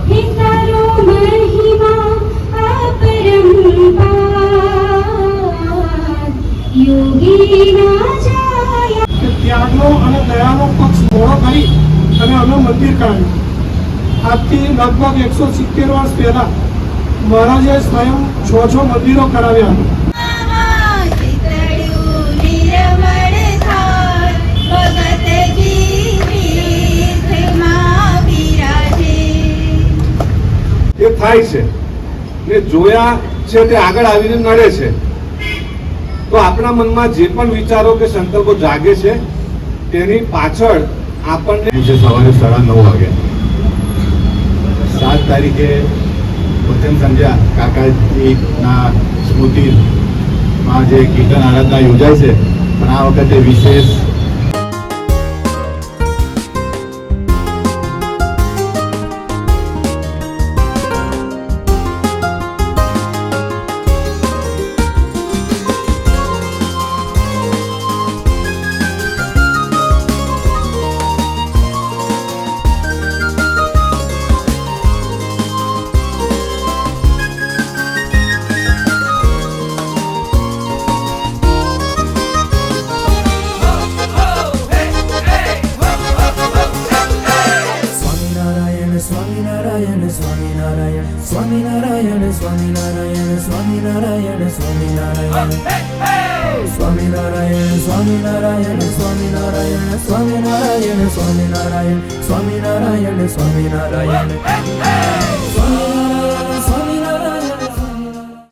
हे तारो महिमा अपरंपार योगी ना जाया त्यागनो અને દયાનો પક્ષ મોડો કરી અને અમે મંદિર કરાવ્યું. આજથી લગભગ 170 વર્ષ પહેલા મહારાજે સ્વયં 6 મંદિરો કરાવ્યા હતા. એ થાય છે ને જોયા છે તે આગળ આવીને નડે છે. તો આપણા મનમાં જે પણ વિચારો કે સંકલ્પો જાગે છે તેની પાછળ આપણને સવારે 9:30 વાગે 7 તારીખે વચન સંધ્યા કાકાજીના સ્મૃતિમાં જે કીર્તન આરાધના યોજાય છે, પણ આ વખતે વિશેષ Swaminarayan, Swaminarayan, Swaminarayan, Swaminarayan, Swaminarayan, Swaminarayan, Swaminarayan, Swaminarayan, Swaminarayan, Swaminarayan, Swaminarayan, Swaminarayan, Swaminarayan, Swaminarayan.